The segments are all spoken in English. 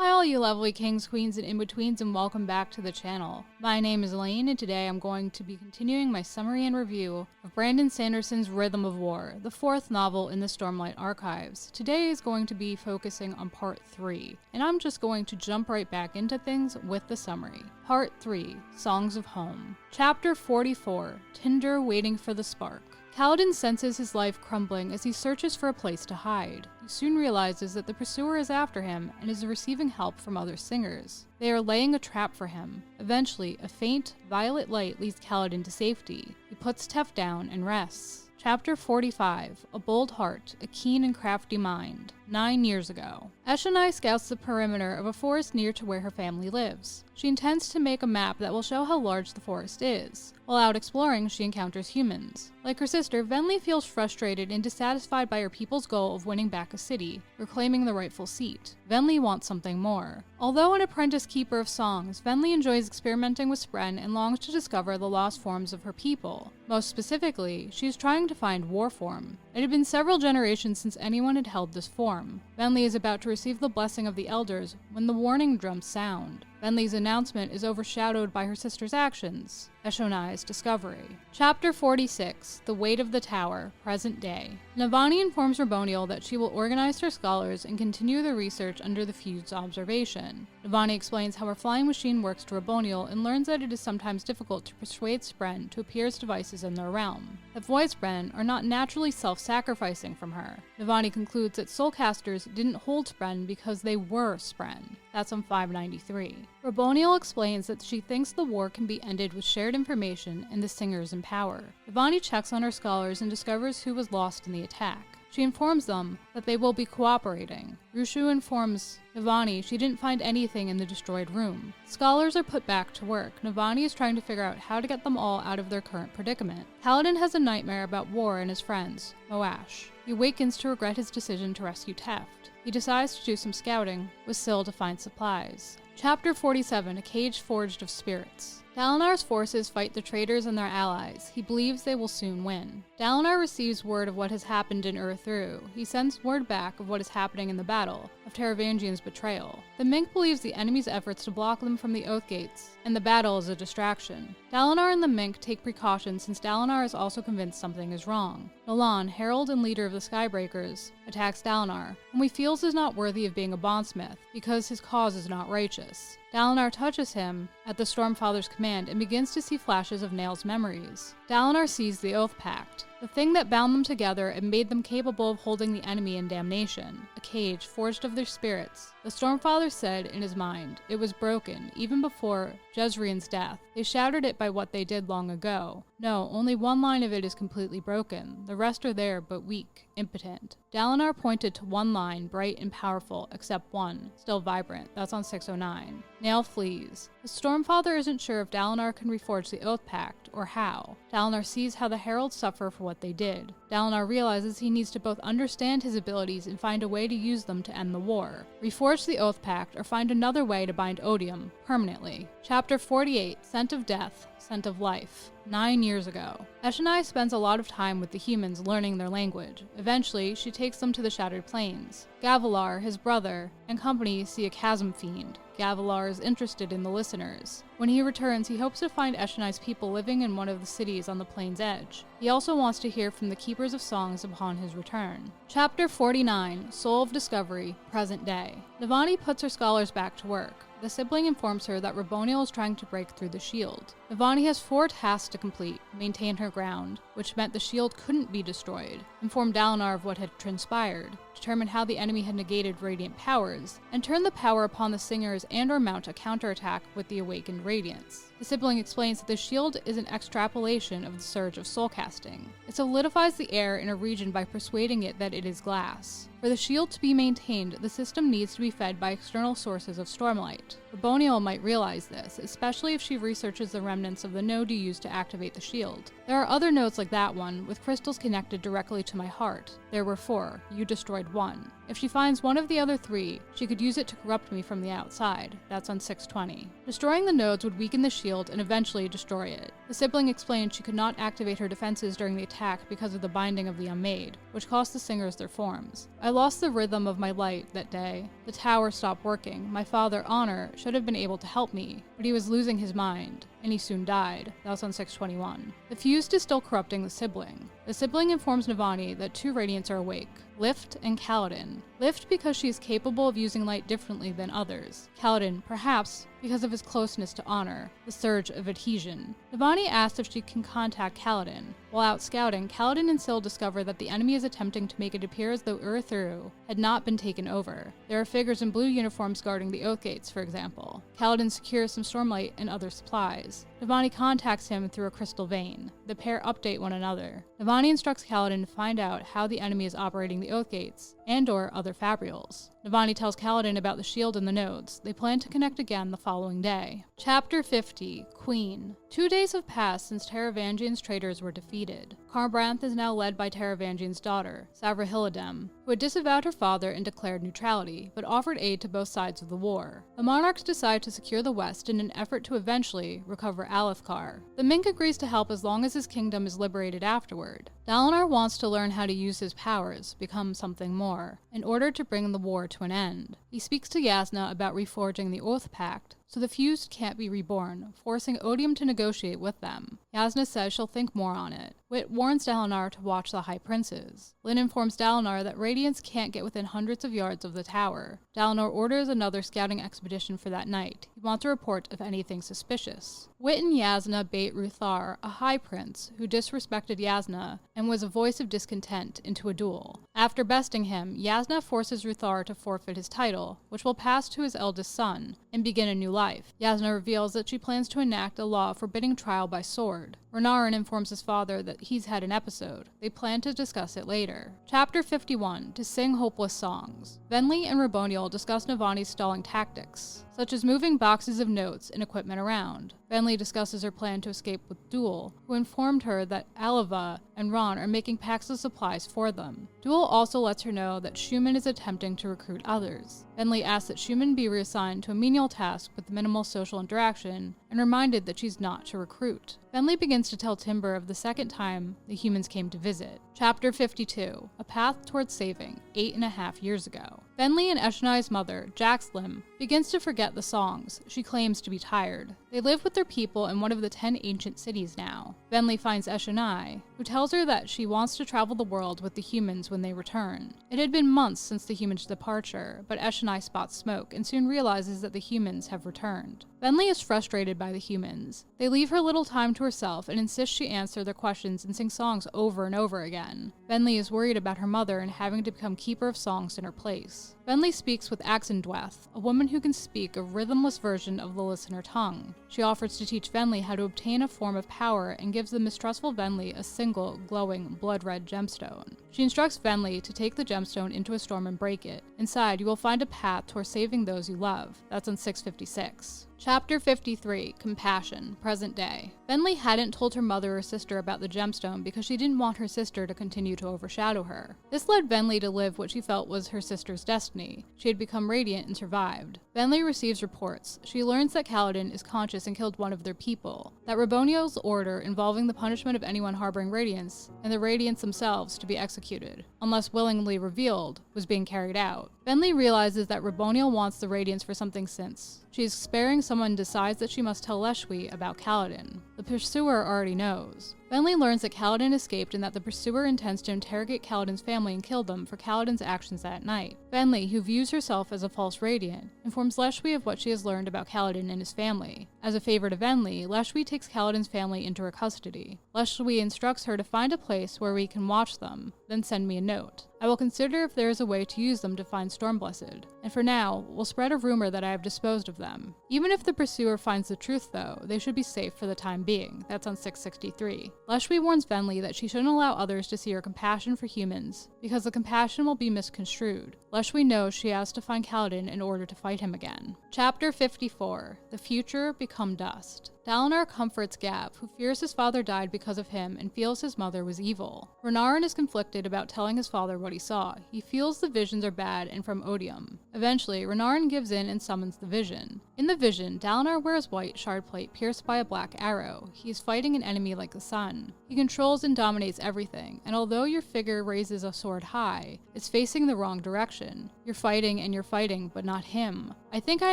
Hi all you lovely kings, queens, and in-betweens, and welcome back to the channel. My name is Elaine, and today I'm going to be continuing my summary and review of Brandon Sanderson's Rhythm of War, the fourth novel in the Stormlight Archives. Today is going to be focusing on Part 3, and I'm just going to jump right back into things with the summary. Part 3, Songs of Home. Chapter 44, Tinder Waiting for the Spark. Kaladin senses his life crumbling as he searches for a place to hide. He soon realizes that the pursuer is after him and is receiving help from other singers. They are laying a trap for him. Eventually, a faint, violet light leads Kaladin to safety. He puts Tef down and rests. Chapter 45, A Bold Heart, A Keen and Crafty Mind. 9 years ago. Eshonai scouts the perimeter of a forest near to where her family lives. She intends to make a map that will show how large the forest is. While out exploring, she encounters humans. Like her sister, Venli feels frustrated and dissatisfied by her people's goal of winning back a city, reclaiming the rightful seat. Venli wants something more. Although an apprentice keeper of songs, Venli enjoys experimenting with Spren and longs to discover the lost forms of her people. Most specifically, she is trying to find Warform. It had been several generations since anyone had held this form. Venli is about to receive the blessing of the elders when the warning drums sound. Venli's announcement is overshadowed by her sister's actions, Eshonai's discovery. Chapter 46, The Weight of the Tower, Present Day. Navani informs Raboniel that she will organize her scholars and continue the research under the Feud's observation. Navani explains how her flying machine works to Raboniel and learns that it is sometimes difficult to persuade Spren to appear as devices in their realm. That void Spren are not naturally self-sacrificing from her. Navani concludes that soulcasters didn't hold Spren because they were Spren. That's on 593. Raboniel explains that she thinks the war can be ended with shared information and the singers in power. Navani checks on her scholars and discovers who was lost in the attack. She informs them that they will be cooperating. Rushu informs Navani she didn't find anything in the destroyed room. Scholars are put back to work. Navani is trying to figure out how to get them all out of their current predicament. Kaladin has a nightmare about War and his friends, Moash. He awakens to regret his decision to rescue Teft. He decides to do some scouting, with Syl to find supplies. Chapter 47, A Cage Forged of Spirits. Dalinar's forces fight the traitors and their allies. He believes they will soon win. Dalinar receives word of what has happened in Ur-Thru. He sends word back of what is happening in the battle, of Taravangian's betrayal. The Mink believes the enemy's efforts to block them from the Oath Gates, and the battle is a distraction. Dalinar and the Mink take precautions since Dalinar is also convinced something is wrong. Nolan, herald and leader of the Skybreakers, attacks Dalinar, whom he feels is not worthy of being a bondsmith, because his cause is not righteous. Dalinar touches him at the Stormfather's command and begins to see flashes of Nael's memories. Dalinar sees the Oath Pact, the thing that bound them together and made them capable of holding the enemy in damnation, a cage forged of their spirits. The Stormfather said in his mind, it was broken, even before Jezrien's death. They shattered it by what they did long ago. No, only one line of it is completely broken. The rest are there, but weak, impotent. Dalinar pointed to one line, bright and powerful, except one, still vibrant. That's on 609. Nael flees. The Stormfather isn't sure if Dalinar can reforge the Oath Pact, or how. Dalinar sees how the heralds suffer for what they did. Dalinar realizes he needs to both understand his abilities and find a way to use them to end the war. Reforge the Oath Pact, or find another way to bind Odium, permanently. Chapter 48, Scent of Death, Scent of Life. 9 years ago. Eshonai spends a lot of time with the humans learning their language. Eventually, she takes them to the Shattered Plains. Gavilar, his brother, and company see a chasm fiend. Gavilar is interested in the listeners. When he returns, he hopes to find Eshonai's people living in one of the cities on the plain's edge. He also wants to hear from the Keepers of Songs upon his return. Chapter 49, Soul of Discovery, Present Day. Navani puts her scholars back to work. The sibling informs her that Raboniel is trying to break through the shield. Navani has 4 tasks to complete: maintain her ground, which meant the shield couldn't be destroyed, inform Dalinar of what had transpired, determine how the enemy had negated radiant powers, and turn the power upon the singers and or mount a counterattack with the awakened radiance. The sibling explains that the shield is an extrapolation of the surge of soulcasting. It solidifies the air in a region by persuading it that it is glass. For the shield to be maintained, the system needs to be fed by external sources of stormlight. Raboniel might realize this, especially if she researches the remnants of the node you use to activate the shield. There are other nodes like that one, with crystals connected directly to my heart. There were 4. You destroyed 1. If she finds one of the other 3, she could use it to corrupt me from the outside. That's on 620. Destroying the nodes would weaken the shield and eventually destroy it. The sibling explained she could not activate her defenses during the attack because of the binding of the Unmade, which cost the singers their forms. I lost the rhythm of my light that day. The tower stopped working. My father, Honor, should have been able to help me, but he was losing his mind, and he soon died. That was on 621. The fuse is still corrupting the sibling. The sibling informs Navani that 2 Radiants are awake, Lift and Kaladin. Lift because she is capable of using light differently than others. Kaladin, perhaps, because of his closeness to Honor, the surge of adhesion. Navani asks if she can contact Kaladin. While out scouting, Kaladin and Syl discover that the enemy is attempting to make it appear as though Urithiru had not been taken over. There are figures in blue uniforms guarding the Oath Gates, for example. Kaladin secures some Stormlight and other supplies. Navani contacts him through a crystal vein. The pair update one another. Navani instructs Kaladin to find out how the enemy is operating the Oath Gates and/or other fabrials. Navani tells Kaladin about the shield and the nodes. They plan to connect again the following day. Chapter 50, Queen. 2 days have passed since Taravangian's traitors were defeated. Kharbranth is now led by Taravangian's daughter, Savrahilidem, who had disavowed her father and declared neutrality, but offered aid to both sides of the war. The monarchs decide to secure the west in an effort to eventually recover Alethkar. The Mink agrees to help as long as his kingdom is liberated afterward. Dalinar wants to learn how to use his powers, become something more, in order to bring the war to an end. He speaks to Yasna about reforging the Oath Pact, so the fused can't be reborn, forcing Odium to negotiate with them. Yasna says she'll think more on it. Wit warns Dalinar to watch the High Princes. Lyn informs Dalinar that Radiants can't get within hundreds of yards of the tower. Dalinar orders another scouting expedition for that night. He wants a report of anything suspicious. Wit and Yasna bait Ruthar, a High Prince who disrespected Yasna and was a voice of discontent, into a duel. After besting him, Yasna forces Ruthar to forfeit his title, which will pass to his eldest son, and begin a new life. Yasna reveals that she plans to enact a law forbidding trial by sword. Renarin informs his father that he's had an episode. They plan to discuss it later. Chapter 51, To Sing Hopeless Songs. Venli and Raboniel discuss Navani's stalling tactics, such as moving boxes of notes and equipment around. Venli discusses her plan to escape with Duel, who informed her that Alava and Ron are making packs of supplies for them. Duel also lets her know that Schumann is attempting to recruit others. Venli asks that Schumann be reassigned to a menial task with minimal social interaction, and reminded that she's not to recruit. Venli begins to tell Timber of the second time the humans came to visit. Chapter 52, A Path Towards Saving, 8.5 years ago. Venli and Eshonai's mother, Jaxlim, begins to forget the songs. She claims to be tired. They live with their people in one of the 10 ancient cities now. Venli finds Eshonai, who tells her that she wants to travel the world with the humans when they return. It had been months since the humans' departure, but Eshonai spots smoke and soon realizes that the humans have returned. Venli is frustrated by the humans. They leave her little time to herself and insist she answer their questions and sing songs over and over again. Venli is worried about her mother and having to become keeper of songs in her place. Venli speaks with Axendweth, a woman who can speak a rhythmless version of the listener tongue. She offers to teach Venli how to obtain a form of power and gives the mistrustful Venli a single, glowing, blood-red gemstone. She instructs Venli to take the gemstone into a storm and break it. Inside, you will find a path toward saving those you love. That's on 656. Chapter 53, Compassion, Present Day. Venli hadn't told her mother or sister about the gemstone because she didn't want her sister to continue to overshadow her. This led Venli to live what she felt was her sister's destiny. She had become radiant and survived. Venli receives reports. She learns that Kaladin is conscious and killed one of their people, that Raboniel's order involving the punishment of anyone harboring Radiance, and the Radiants themselves to be executed, unless willingly revealed, was being carried out. Venli realizes that Raboniel wants the Radiance for something since she is sparing someone and decides that she must tell Leshwi about Kaladin. The pursuer already knows. Venli learns that Kaladin escaped and that the pursuer intends to interrogate Kaladin's family and kill them for Kaladin's actions that night. Venli, who views herself as a false Radiant, informs Leshwi of what she has learned about Kaladin and his family. As a favor to Venli, Leshwi takes Kaladin's family into her custody. Leshwi instructs her to find a place where we can watch them, then send me a note. I will consider if there is a way to use them to find Stormblessed, and for now, we'll spread a rumor that I have disposed of them. Even if the pursuer finds the truth though, they should be safe for the time being. That's on 663. Leshwi warns Venli that she shouldn't allow others to see her compassion for humans, because the compassion will be misconstrued. Leshwi knows she has to find Kaladin in order to fight him again. Chapter 54. The Future Become Dust. Dalinar comforts Gav, who fears his father died because of him and feels his mother was evil. Renarin is conflicted about telling his father what he saw. He feels the visions are bad and from Odium. Eventually, Renarin gives in and summons the vision. In the vision, Dalinar wears white shard plate pierced by a black arrow. He is fighting an enemy like the sun. He controls and dominates everything, and although your figure raises a sword high, it's facing the wrong direction. You're fighting, but not him. I think I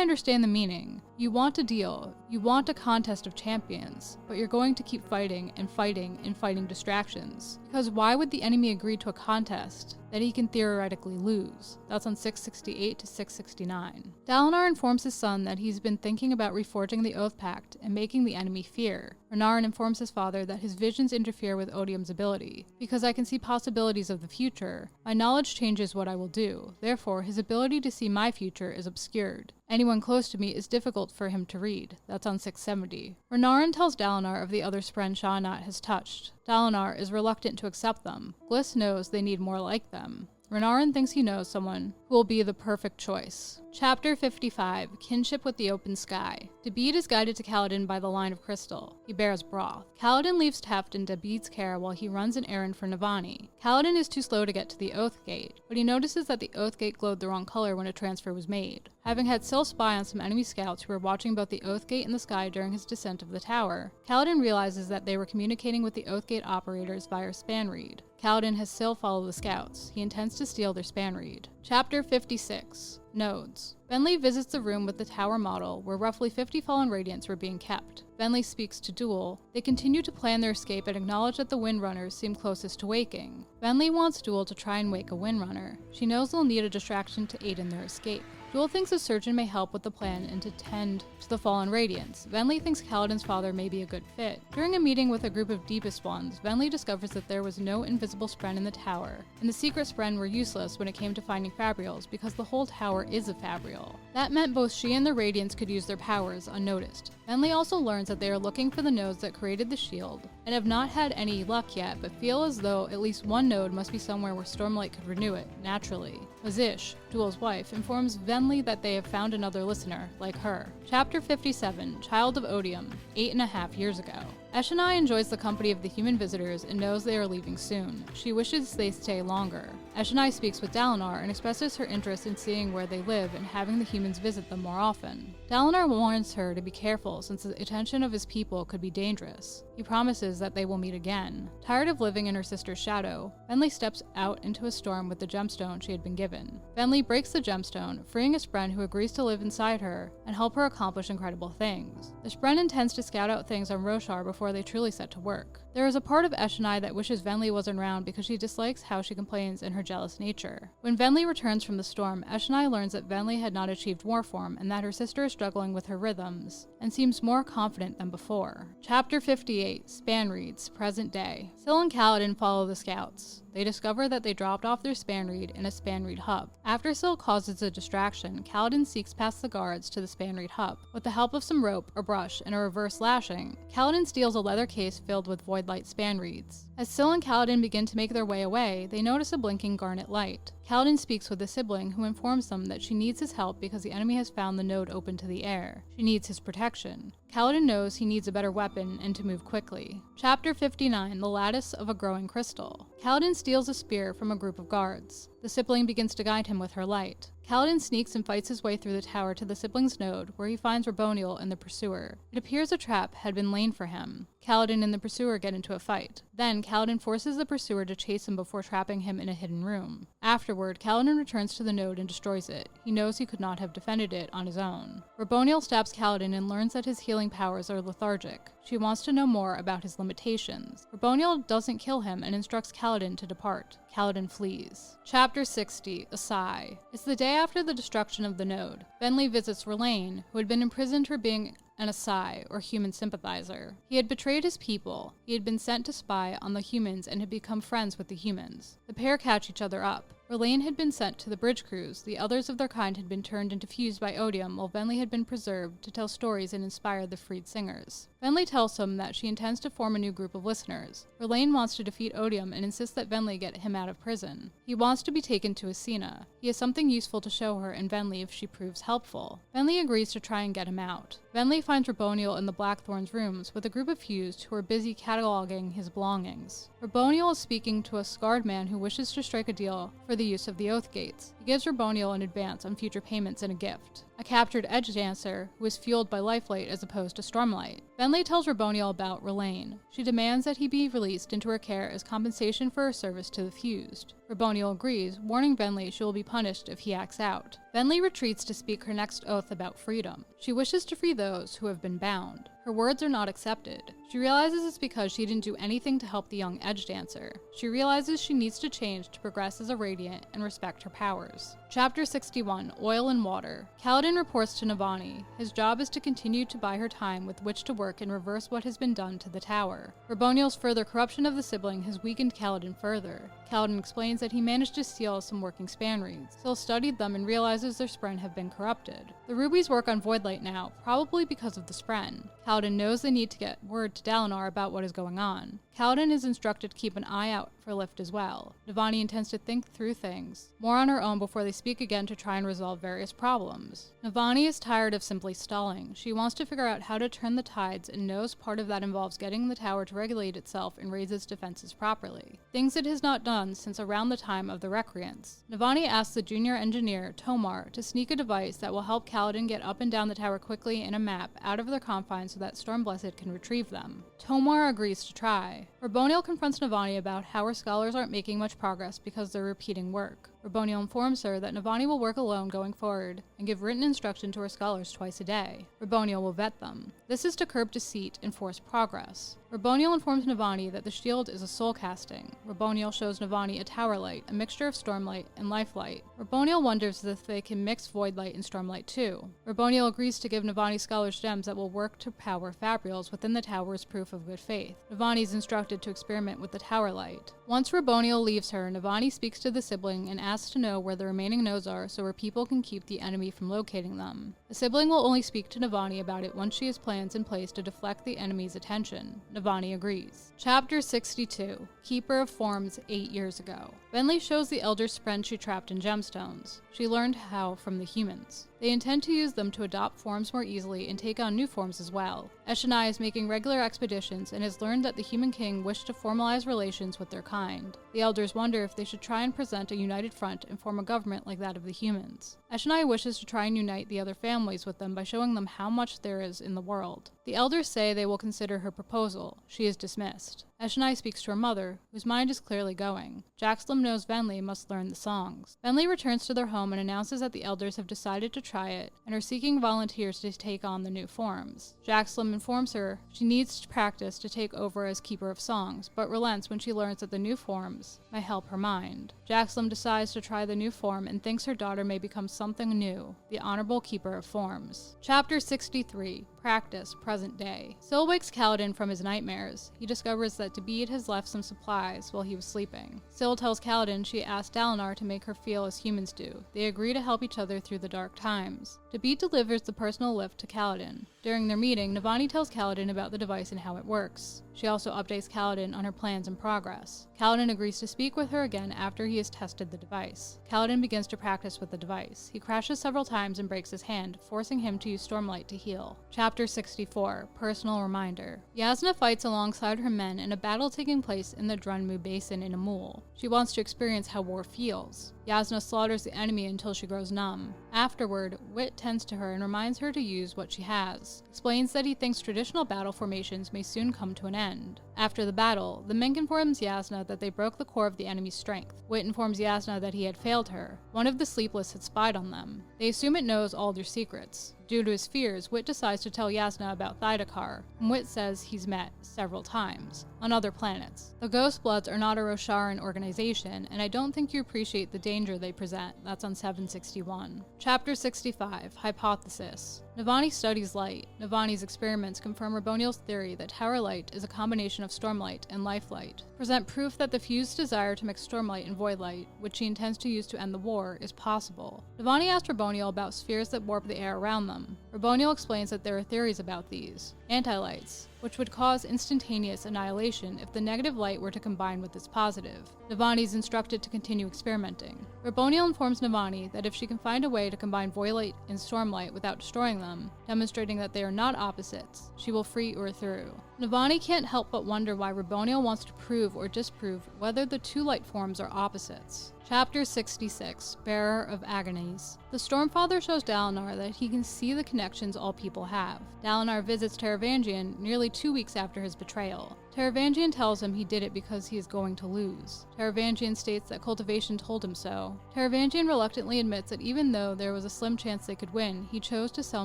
understand the meaning. You want a deal. You want a contest of champions, but you're going to keep fighting and fighting distractions. Because why would the enemy agree to a contest that he can theoretically lose? That's on 668 to 669. Dalinar informs his son that he's been thinking about reforging the Oath Pact and making the enemy fear. Renarin informs his father that his visions interfere with Odium's ability. Because I can see possibilities of the future, my knowledge changes what I will do. Therefore, his ability to see my future is obscured. Anyone close to me is difficult for him to read. That's on 670. Renarin tells Dalinar of the other Spren Sha-Anat has touched. Dalinar is reluctant to accept them. Bliss knows they need more like them. Renarin thinks he knows someone who will be the perfect choice. Chapter 55. Kinship with the Open Sky. Dabeed is guided to Kaladin by the line of crystal. He bears broth. Kaladin leaves Teft in Dabeed's care while he runs an errand for Navani. Kaladin is too slow to get to the Oath Gate, but he notices that the Oath Gate glowed the wrong color when a transfer was made. Having had Syl spy on some enemy scouts who were watching both the Oath Gate and the sky during his descent of the tower, Kaladin realizes that they were communicating with the Oath Gate operators via span reed. Kaladin has Syl follow the scouts. He intends to steal their span reed. Chapter 56. Nodes. Benley visits the room with the tower model where roughly 50 fallen radiants were being kept. Benley speaks to Duel. They continue to plan their escape and acknowledge that the Windrunners seem closest to waking. Benley wants Duel to try and wake a Windrunner. She knows they'll need a distraction to aid in their escape. Duel thinks a surgeon may help with the plan and to tend to the fallen radiants. Venli thinks Kaladin's father may be a good fit. During a meeting with a group of Deepest Ones, Venli discovers that there was no invisible Spren in the tower, and the secret Spren were useless when it came to finding Fabrials because the whole tower is a Fabrial. That meant both she and the Radiants could use their powers unnoticed. Venli also learns that they are looking for the nodes that created the shield, and have not had any luck yet, but feel as though at least one node must be somewhere where Stormlight could renew it, naturally. Azish, Duel's wife, informs Venli that they have found another listener, like her. Chapter 57, Child of Odium, 8.5 years ago. Eshonai enjoys the company of the human visitors and knows they are leaving soon. She wishes they stay longer. Eshonai speaks with Dalinar and expresses her interest in seeing where they live and having the humans visit them more often. Dalinar warns her to be careful since the attention of his people could be dangerous. He promises that they will meet again. Tired of living in her sister's shadow, Venli steps out into a storm with the gemstone she had been given. Venli breaks the gemstone, freeing a Spren who agrees to live inside her and help her accomplish incredible things. The Spren intends to scout out things on Roshar before they truly set to work. There is a part of Eshonai that wishes Venli wasn't around because she dislikes how she complains in her jealous nature. When Venli returns from the storm, Eshonai learns that Venli had not achieved war form and that her sister is struggling with her rhythms, and seems more confident than before. Chapter 58, Span Reeds, Present Day. Syl and Kaladin follow the scouts. They discover that they dropped off their span reed in a span reed hub. After Syl causes a distraction, Kaladin seeks past the guards to the span reed hub. With the help of some rope, a brush, and a reverse lashing, Kaladin steals a leather case filled with voidlight span reeds. As Syl and Kaladin begin to make their way away, they notice a blinking garnet light. Kaladin speaks with a sibling who informs them that she needs his help because the enemy has found the node open to the air. She needs his protection. Kaladin knows he needs a better weapon and to move quickly. Chapter 59, The Lattice of a Growing Crystal. Kaladin steals a spear from a group of guards. The sibling begins to guide him with her light. Kaladin sneaks and fights his way through the tower to the sibling's node, where he finds Raboniel and the pursuer. It appears a trap had been laid for him. Kaladin and the pursuer get into a fight. Then, Kaladin forces the pursuer to chase him before trapping him in a hidden room. Afterward, Kaladin returns to the node and destroys it. He knows he could not have defended it on his own. Raboniel stabs Kaladin and learns that his healing powers are lethargic. She wants to know more about his limitations. Raboniel doesn't kill him and instructs Kaladin to depart. Kaladin flees. Chapter 60, A Sigh. It's the day after the destruction of the node. Venli visits Elaine, who had been imprisoned for being an Asai, or human sympathizer. He had betrayed his people. He had been sent to spy on the humans and had become friends with the humans. The pair catch each other up. Elaine had been sent to the bridge crews, the others of their kind had been turned into fused by odium, while Venli had been preserved to tell stories and inspire the freed singers. Venli tells him that she intends to form a new group of listeners. Elaine wants to defeat odium and insists that Venli get him out of prison. He wants to be taken to Asina. He has something useful to show her and Venli if she proves helpful. Venli agrees to try and get him out. Venli finds Raboniel in the Blackthorn's rooms with a group of fused who are busy cataloging his belongings. Raboniel is speaking to a scarred man who wishes to strike a deal for the use of the Oath Gates. He gives Raboniel an advance on future payments and a gift. A captured edge dancer who is fueled by lifelight as opposed to stormlight. Venli tells Raboniel about Elaine. She demands that he be released into her care as compensation for her service to the fused. Raboniel agrees, warning Venli she will be punished if he acts out. Venli retreats to speak her next oath about freedom. She wishes to free those who have been bound. Her words are not accepted. She realizes it's because she didn't do anything to help the young edge dancer. She realizes she needs to change to progress as a Radiant and respect her powers. Chapter 61, Oil and Water. Kaladin reports to Navani. His job is to continue to buy her time with which to work and reverse what has been done to the tower. Raboniel's further corruption of the sibling has weakened Kaladin further. Kaladin explains that he managed to steal some working span reeds. Syl studied them and realizes their spren have been corrupted. The rubies work on Voidlight now, probably because of the spren. Kaladin knows they need to get word to Dalinar about what is going on. Kaladin is instructed to keep an eye out for Lift as well. Navani intends to think through things more on her own before they speak again to try and resolve various problems. Navani is tired of simply stalling. She wants to figure out how to turn the tides and knows part of that involves getting the tower to regulate itself and raise its defenses properly. Things it has not done since around the time of the Recreants. Navani asks the junior engineer, Tomar, to sneak a device that will help Kaladin get up and down the tower quickly in a map out of their confines so that Stormblessed can retrieve them. Tomar agrees to try. Raboniel confronts Navani about how her scholars aren't making much progress because they're repeating work. Raboniel informs her that Navani will work alone going forward and give written instruction to her scholars twice a day. Raboniel will vet them. This is to curb deceit and force progress. Raboniel informs Navani that the shield is a soul casting. Raboniel shows Navani a tower light, a mixture of stormlight and lifelight. Raboniel wonders if they can mix voidlight and stormlight too. Raboniel agrees to give Navani scholars gems that will work to power fabrials within the tower as proof of good faith. Navani is instructed to experiment with the tower light. Once Raboniel leaves her, Navani speaks to the sibling and asks to know where the remaining nodes are so her people can keep the enemy from locating them. The sibling will only speak to Navani about it once she has plans in place to deflect the enemy's attention. Navani agrees. Chapter 62, Keeper of Forms 8 years ago. Venli shows the Elder's spren she trapped in gemstones. She learned how from the humans. They intend to use them to adopt forms more easily and take on new forms as well. Eshonai is making regular expeditions and has learned that the Human King wished to formalize relations with their kind. The Elders wonder if they should try and present a united front and form a government like that of the humans. Eshonai wishes to try and unite the other families with them by showing them how much there is in the world. The Elders say they will consider her proposal. She is dismissed. Eshonai speaks to her mother, whose mind is clearly going. Jaxlum knows Venli must learn the songs. Venli returns to their home and announces that the Elders have decided to try it and are seeking volunteers to take on the new forms. Jaxlum informs her she needs to practice to take over as Keeper of Songs, but relents when she learns that the new forms may help her mind. Jaxlum decides to try the new form and thinks her daughter may become something new, the Honorable Keeper of Forms. Chapter 63, Practice, Present Day. Syl wakes Kaladin from his nightmares. He discovers that Dabeed has left some supplies while he was sleeping. Syl tells Kaladin she asked Dalinar to make her feel as humans do. They agree to help each other through the dark times. Dabeed delivers the personal lift to Kaladin. During their meeting, Navani tells Kaladin about the device and how it works. She also updates Kaladin on her plans and progress. Kaladin agrees to speak with her again after he has tested the device. Kaladin begins to practice with the device. He crashes several times and breaks his hand, forcing him to use Stormlight to heal. Chapter 64, Personal Reminder. Yasna fights alongside her men in a battle taking place in the Drunmu Basin in Amul. She wants to experience how war feels. Yasna slaughters the enemy until she grows numb. Afterward, Wit tends to her and reminds her to use what she has. Explains that he thinks traditional battle formations may soon come to an end. After the battle, the Mink informs Yasna that they broke the core of the enemy's strength. Wit informs Yasna that he had failed her. One of the Sleepless had spied on them. They assume it knows all their secrets. Due to his fears, Wit decides to tell Yasna about Thydakar, whom Wit says he's met several times on other planets. The Ghostbloods are not a Rosharan organization, and I don't think you appreciate the danger they present. That's on 761. Chapter 65, Hypothesis. Navani studies light. Navani's experiments confirm Raboniel's theory that tower light is a combination of stormlight and life light, present proof that the fused desire to mix stormlight and void light, which she intends to use to end the war, is possible. Navani asks Raboniel about spheres that warp the air around them. Raboniel explains that there are theories about these. Anti-lights, which would cause instantaneous annihilation if the negative light were to combine with its positive. Navani is instructed to continue experimenting. Raboniel informs Navani that if she can find a way to combine void light and stormlight without destroying them, demonstrating that they are not opposites, she will free Ur through. Navani can't help but wonder why Raboniel wants to prove or disprove whether the two light forms are opposites. Chapter 66, Bearer of Agonies. The Stormfather shows Dalinar that he can see the connections all people have. Dalinar visits Taravangian nearly 2 weeks after his betrayal. Taravangian tells him he did it because he is going to lose. Taravangian states that Cultivation told him so. Taravangian reluctantly admits that even though there was a slim chance they could win, he chose to sell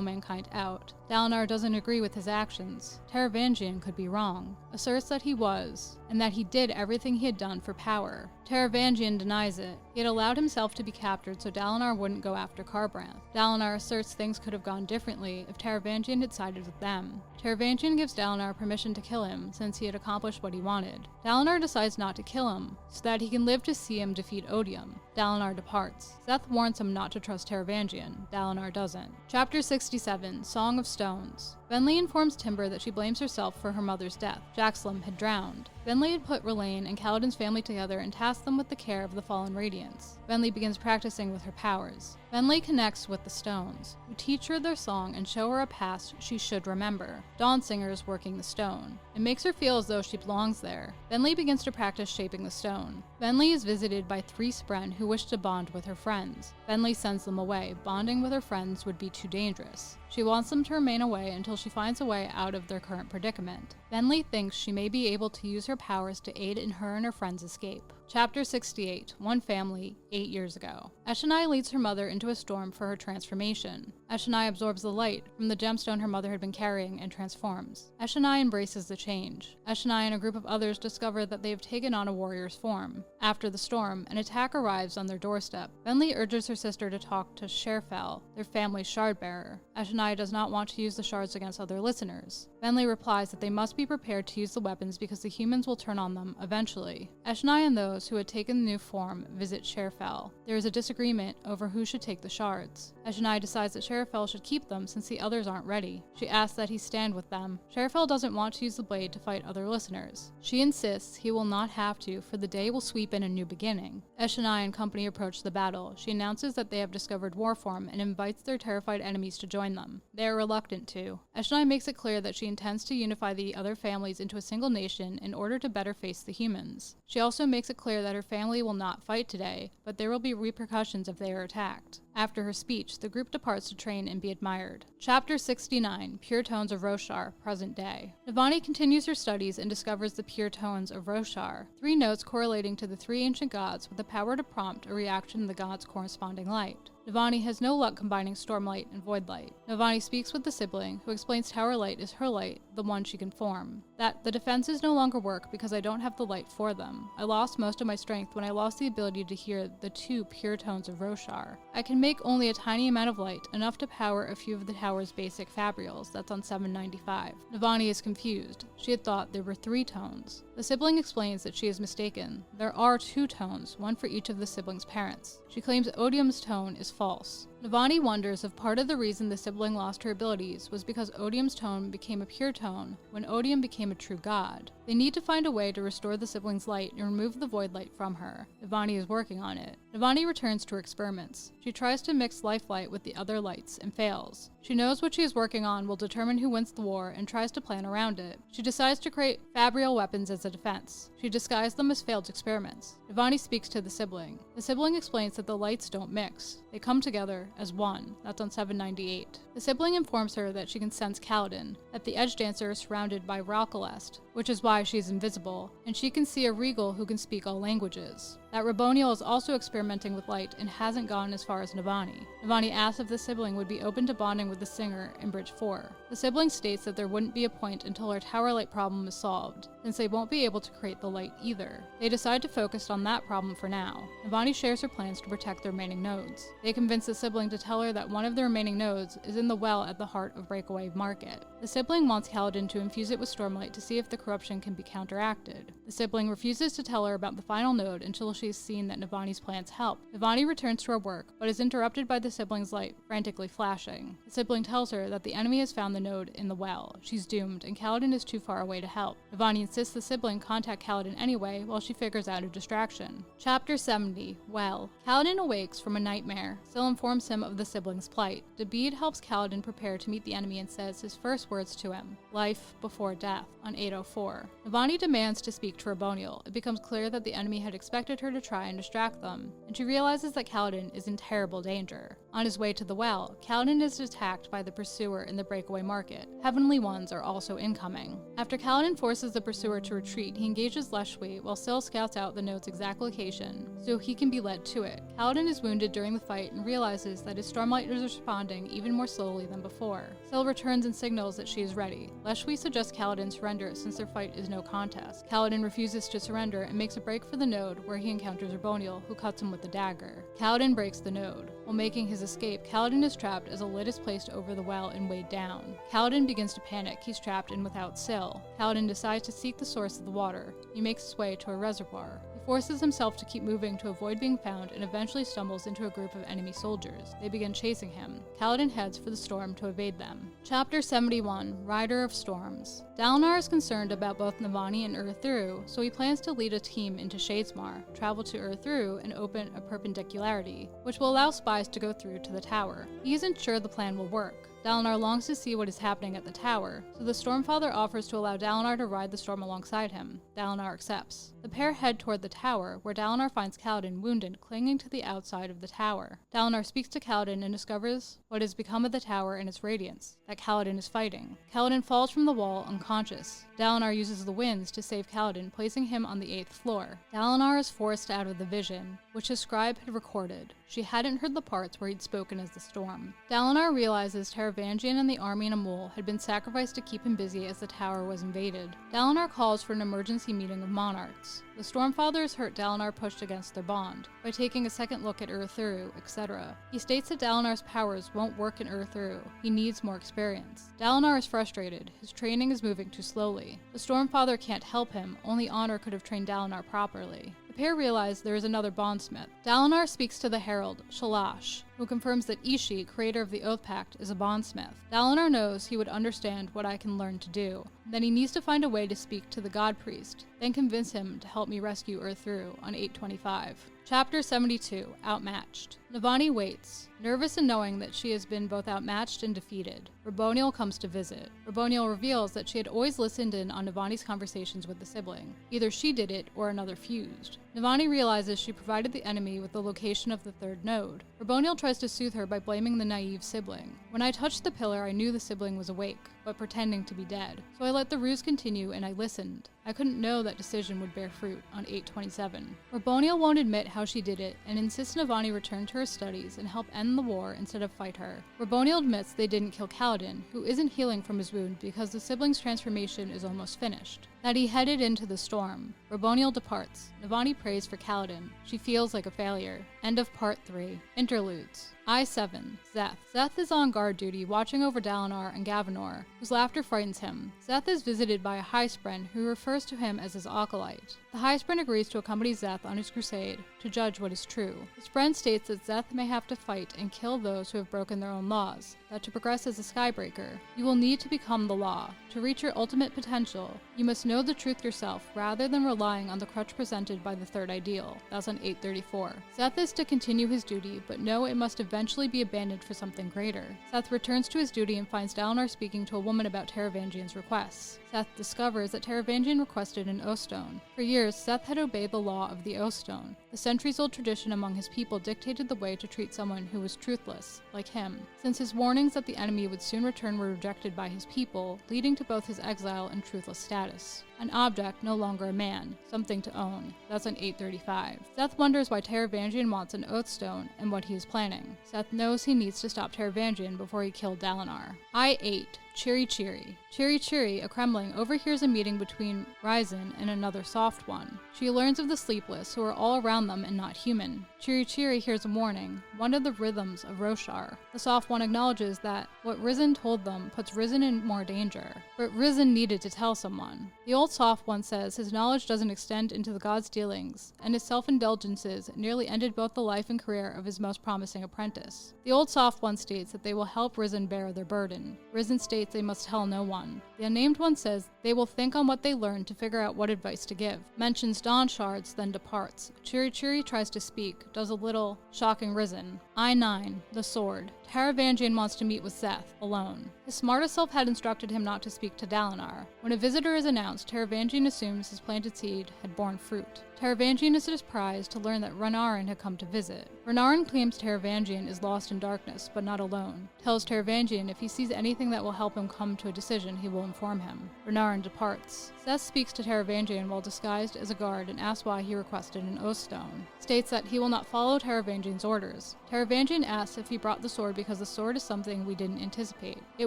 mankind out. Dalinar doesn't agree with his actions. Taravangian could be wrong, asserts that he was, and that he did everything he had done for power. Taravangian denies it. He had allowed himself to be captured so Dalinar wouldn't go after Kharbranth. Dalinar asserts things could have gone differently if Taravangian had sided with them. Taravangian gives Dalinar permission to kill him since he had accomplished what he wanted. Dalinar decides not to kill him so that he can live to see him defeat Odium. Dalinar departs. Seth warns him not to trust Taravangian. Dalinar doesn't. Chapter 67, Song of Stones. Venli informs Timber that she blames herself for her mother's death. Jaxlem had drowned. Venli had put Elaine and Kaladin's family together and tasked them with the care of the fallen Radiants. Venli begins practicing with her powers. Venli connects with the stones, who teach her their song and show her a past she should remember. Dawn Singers working the stone. It makes her feel as though she belongs there. Venli begins to practice shaping the stone. Venli is visited by 3 Spren who wish to bond with her friends. Venli sends them away. Bonding with her friends would be too dangerous. She wants them to remain away until she finds a way out of their current predicament. Venli thinks she may be able to use her powers to aid in her and her friends' escape. Chapter 68, One Family, 8 years ago. Eshonai leads her mother into a storm for her transformation. Eshonai absorbs the light from the gemstone her mother had been carrying and transforms. Eshonai embraces the change. Eshonai and a group of others discover that they have taken on a warrior's form. After the storm, an attack arrives on their doorstep. Venli urges her sister to talk to Sherfell, their family's shard bearer. Eshonai does not want to use the shards against other listeners. Venli replies that they must be prepared to use the weapons because the humans will turn on them eventually. Eshonai and those who had taken the new form visit Sherfell. There is a disagreement over who should take the shards. Eshonai decides that Sherfell should keep them since the others aren't ready. She asks that he stand with them. Sherfell doesn't want to use the blade to fight other listeners. She insists he will not have to, for the day will sweep in a new beginning. Eshonai and company approach the battle. She announces that they have discovered Warform and invites their terrified enemies to join them. They are reluctant to. Eshonai makes it clear that she intends to unify the other families into a single nation in order to better face the humans. She also makes it clear that her family will not fight today, but there will be repercussions if they are attacked. After her speech, the group departs to train and be admired. Chapter 69, Pure Tones of Roshar, Present Day. Navani continues her studies and discovers the pure tones of Roshar, 3 notes correlating to the 3 ancient gods with the power to prompt a reaction in the god's corresponding light. Navani has no luck combining Stormlight and Void Light. Navani speaks with the sibling, who explains Tower Light is her light, the one she can form. That the defenses no longer work because I don't have the light for them. I lost most of my strength when I lost the ability to hear the 2 pure tones of Roshar. I can make only a tiny amount of light, enough to power a few of the tower's basic fabrials, that's on 795. Navani is confused. She had thought there were 3 tones. The sibling explains that she is mistaken. There are 2 tones, one for each of the siblings' parents. She claims Odium's tone is false. Navani wonders if part of the reason the sibling lost her abilities was because Odium's tone became a pure tone when Odium became a true god. They need to find a way to restore the sibling's light and remove the void light from her. Navani is working on it. Navani returns to her experiments. She tries to mix life light with the other lights and fails. She knows what she is working on will determine who wins the war and tries to plan around it. She decides to create fabrial weapons as a defense. She disguised them as failed experiments. Navani speaks to the sibling. The sibling explains that the lights don't mix. They come together as one. That's on 798. The sibling informs her that she can sense Kaladin, that the Edge Dancer is surrounded by Ralkalest, which is why she is invisible, and she can see a Regal who can speak all languages. that Raboniel is also experimenting with light and hasn't gone as far as Navani. Navani asks if the sibling would be open to bonding with the singer in Bridge 4. The sibling states that there wouldn't be a point until her tower light problem is solved, since they won't be able to create the light either. They decide to focus on that problem for now. Navani shares her plans to protect the remaining nodes. They convince the sibling to tell her that one of the remaining nodes is in the well at the heart of Breakaway Market. The sibling wants Kaladin to infuse it with Stormlight to see if the corruption can be counteracted. The sibling refuses to tell her about the final node until she has seen that Navani's plans help. Navani returns to her work, but is interrupted by the sibling's light frantically flashing. The sibling tells her that the enemy has found the node in the well. She's doomed, and Kaladin is too far away to help. Navani insists the sibling contact Kaladin anyway while she figures out a distraction. Chapter 70. Well. Kaladin awakes from a nightmare. Syl informs him of the sibling's plight. Dabeed helps Kaladin prepare to meet the enemy and says his first words to him: life before death, on 804. Navani demands to speak to Raboniel. It becomes clear that the enemy had expected her to try and distract them, and she realizes that Kaladin is in terrible danger. On his way to the well, Kaladin is attacked by the pursuer in the Breakaway Market. Heavenly ones are also incoming. After Kaladin forces the pursuer to retreat, he engages Leshwi while Syl scouts out the node's exact location, so he can be led to it. Kaladin is wounded during the fight and realizes that his Stormlight is responding even more slowly than before. Syl returns and signals that she is ready. Leshwi suggests Kaladin surrender since their fight is no contest. Kaladin refuses to surrender and makes a break for the node, where he encounters Raboniel, who cuts him with the dagger. Kaladin breaks the node. While making his escape, Kaladin is trapped as a lid is placed over the well and weighed down. Kaladin begins to panic. He's trapped and without Syl. Kaladin decides to seek the source of the water. He makes his way to a reservoir. He forces himself to keep moving to avoid being found and eventually stumbles into a group of enemy soldiers. They begin chasing him. Kaladin heads for the storm to evade them. Chapter 71. Rider of Storms. Dalinar is concerned about both Navani and Urthru, so he plans to lead a team into Shadesmar, travel to Urthru, and open a perpendicularity, which will allow spies to go through to the tower. He isn't sure the plan will work. Dalinar longs to see what is happening at the tower, so the Stormfather offers to allow Dalinar to ride the storm alongside him. Dalinar accepts. The pair head toward the tower, where Dalinar finds Kaladin wounded, clinging to the outside of the tower. Dalinar speaks to Kaladin and discovers what has become of the tower and its radiance, that Kaladin is fighting. Kaladin falls from the wall unconscious. Dalinar uses the winds to save Kaladin, placing him on the 8th floor. Dalinar is forced out of the vision, which his scribe had recorded. She hadn't heard the parts where he'd spoken as the storm. Dalinar realizes Taravangian and the army in Amul had been sacrificed to keep him busy as the tower was invaded. Dalinar calls for an emergency meeting of monarchs. The Stormfathers hurt Dalinar pushed against their bond by taking a second look at Urthru, etc. He states that Dalinar's powers won't work in Urthru. He needs more experience. Dalinar is frustrated. His training is moving too slowly. The Stormfather can't help him. Only Honor could have trained Dalinar properly. The pair realize there is another bondsmith. Dalinar speaks to the herald, Shalash, who confirms that Ishi, creator of the Oath Pact, is a bondsmith. Dalinar knows he would understand what I can learn to do. Then he needs to find a way to speak to the God Priest, then convince him to help me rescue Urthru on 825. Chapter 72. Outmatched. Navani waits, nervous and knowing that she has been both outmatched and defeated. Raboniel comes to visit. Raboniel reveals that she had always listened in on Navani's conversations with the sibling. Either she did it or another fused. Navani realizes she provided the enemy with the location of the 3rd node. Raboniel tries to soothe her by blaming the naive sibling. When I touched the pillar, I knew the sibling was awake, but pretending to be dead. So I let the ruse continue and I listened. I couldn't know that decision would bear fruit on 827. Raboniel won't admit how she did it and insists Navani return to her studies and help end the war instead of fight her. Raboniel admits they didn't kill Kaladin, who isn't healing from his wound because the sibling's transformation is almost finished. That he headed into the storm. Raboniel departs. Navani prays for Kaladin. She feels like a failure. End of Part 3. Interludes. I-7. Szeth. Szeth is on guard duty, watching over Dalinar and Gavinor, whose laughter frightens him. Szeth is visited by a High Spren who refers to him as his acolyte. The High Spren agrees to accompany Szeth on his crusade to judge what is true. The Spren states that Szeth may have to fight and kill those who have broken their own laws, that to progress as a Skybreaker, you will need to become the law. To reach your ultimate potential, you must know the truth yourself rather than relying on the crutch presented by the 3rd ideal. That's on 834. Szeth is to continue his duty, but know it must eventually be abandoned for something greater. Szeth returns to his duty and finds Dalinar speaking to a woman about Taravangian's requests. Seth discovers that Taravangian requested an oath stone. For years, Seth had obeyed the law of the oath stone. The centuries-old tradition among his people dictated the way to treat someone who was truthless, like him, since his warnings that the enemy would soon return were rejected by his people, leading to both his exile and truthless status. An object, no longer a man, something to own. That's on 835. Seth wonders why Taravangian wants an oath stone and what he is planning. Seth knows he needs to stop Taravangian before he killed Dalinar. I-8. Chiri Chiri. Chiri Chiri, a Kremling, overhears a meeting between Ryzen and another soft one. She learns of the sleepless, who are all around them and not human. Chiri Chiri hears a warning, one of the rhythms of Roshar. The soft one acknowledges that what Risen told them puts Risen in more danger, but Risen needed to tell someone. The old soft one says his knowledge doesn't extend into the god's dealings, and his self-indulgences nearly ended both the life and career of his most promising apprentice. The old soft one states that they will help Risen bear their burden. Risen states they must tell no one. The unnamed one says they will think on what they learned to figure out what advice to give. Mentions dawn shards, then departs. Chiri Chiri tries to speak, does a little shocking Risen. I-9, the sword. Taravangian wants to meet with Seth, alone. His smartest self had instructed him not to speak to Dalinar. When a visitor is announced, Taravangian assumes his planted seed had borne fruit. Taravangian is surprised to learn that Renarin had come to visit. Renarin claims Taravangian is lost in darkness, but not alone. Tells Taravangian if he sees anything that will help him come to a decision, he will inform him. Renarin departs. Seth speaks to Taravangian while disguised as a guard and asks why he requested an oath stone. States that he will not follow Taravangian's orders. Taravangian asks if he brought the sword because the sword is something we didn't anticipate. It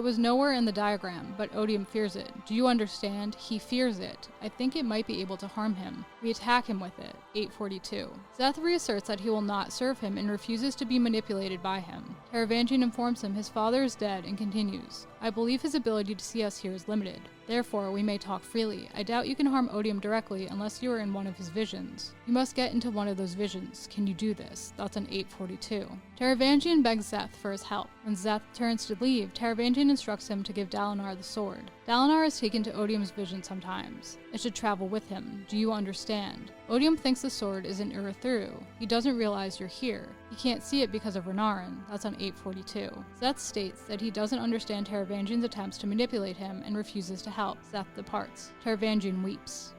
was nowhere in the diagram, but Odium fears it. Do you understand? He fears it. I think it might be able to harm him. We attack him with it. 842. Seth reasserts that he will not serve him and refuses to be manipulated by him. Taravangian informs him his father is dead and continues, I believe his ability to see us here is limited. Therefore, we may talk freely. I doubt you can harm Odium directly unless you are in one of his visions. You must get into one of those visions. Can you do this? That's an 842. Taravangian begs Seth for his help. When Seth turns to leave, Taravangian instructs him to give Dalinar the sword. Dalinar is taken to Odium's vision sometimes. It should travel with him. Do you understand? Odium thinks the sword is in Urithiru. He doesn't realize you're here. He can't see it because of Renarin. That's on 842. Seth states that he doesn't understand Taravangian's attempts to manipulate him and refuses to help. Seth departs. Taravangian weeps.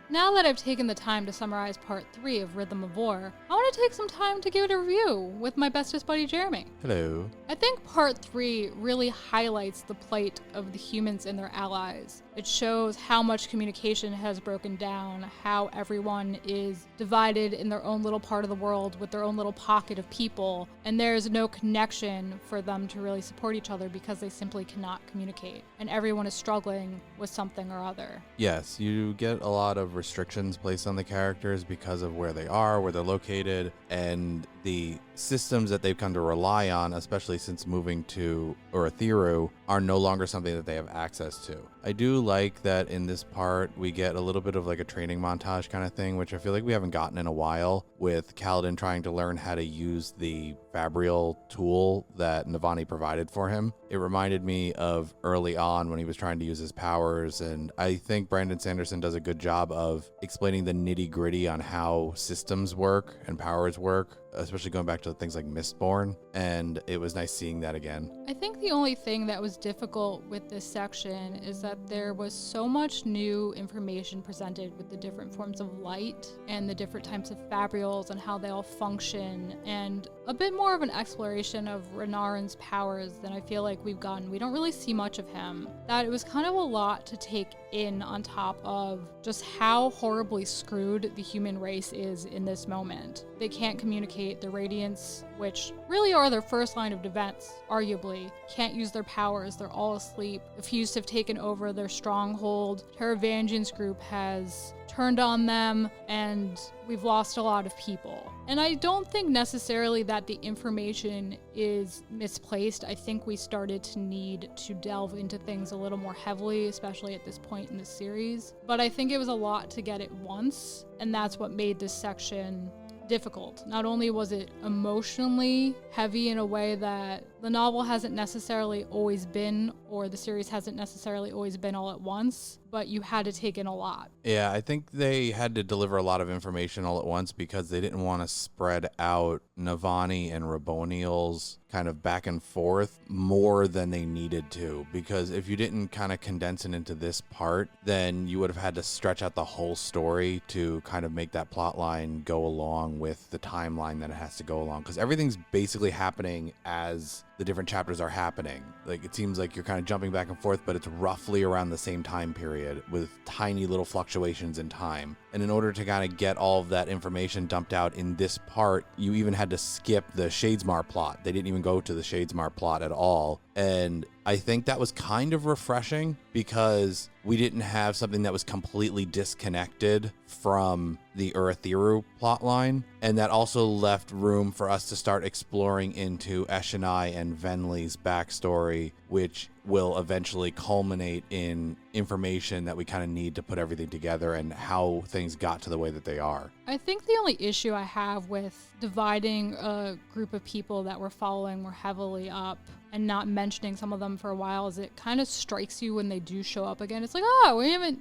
Now that I've taken the time to summarize part 3 of Rhythm of War, I want to take some time to give it a review with my bestest buddy Jeremy. Hello. I think part 3 really highlights the plight of the humans and their allies. It shows how much communication has broken down, how everyone is divided in their own little part of the world with their own little pocket of people, and there's no connection for them to really support each other because they simply cannot communicate, and everyone is struggling with something or other. Yes, you get a lot of restrictions placed on the characters because of where they are, where they're located, and the systems that they've come to rely on, especially since moving to Urithiru, are no longer something that they have access to. I do like that in this part we get a little bit of like a training montage kind of thing, which I feel like we haven't gotten in a while, with Kaladin trying to learn how to use the Fabrial tool that Navani provided for him. It reminded me of early on when he was trying to use his powers, and I think Brandon Sanderson does a good job of explaining the nitty-gritty on how systems work and powers work, especially going back to things like Mistborn, and it was nice seeing that again. I think the only thing that was difficult with this section is that there was so much new information presented with the different forms of light and the different types of fabrials and how they all function, and a bit more of an exploration of Renarin's powers than I feel like we've gotten. We don't really see much of him. That it was kind of a lot to take in, on top of just how horribly screwed the human race is in this moment. They can't communicate. The Radiants, which really are their first line of defense, arguably, can't use their powers. They're all asleep. The Fused have taken over their stronghold. Taravangian's group has turned on them, and we've lost a lot of people. And I don't think necessarily that the information is misplaced. I think we started to need to delve into things a little more heavily, especially at this point in the series. But I think it was a lot to get at once, and that's what made this section difficult. Not only was it emotionally heavy in a way that the novel hasn't necessarily always been, or the series hasn't necessarily always been all at once, but you had to take in a lot. Yeah, I think they had to deliver a lot of information all at once because they didn't want to spread out Navani and Raboniel's kind of back and forth more than they needed to. Because if you didn't kind of condense it into this part, then you would have had to stretch out the whole story to kind of make that plot line go along with the timeline that it has to go along. Because everything's basically happening as the different chapters are happening. Like, it seems like you're kind of jumping back and forth, but it's roughly around the same time period with tiny little fluctuations in time. And in order to kind of get all of that information dumped out in this part, you even had to skip the Shadesmar plot. They didn't even go to the Shadesmar plot at all. And I think that was kind of refreshing because we didn't have something that was completely disconnected from the Urithiru plotline. And that also left room for us to start exploring into Eshonai and Venli's backstory, which will eventually culminate in information that we kind of need to put everything together and how things got to the way that they are. I think the only issue I have with dividing a group of people that we're following more heavily up and not mentioning some of them for a while is it kind of strikes you when they do show up again. It's like, oh,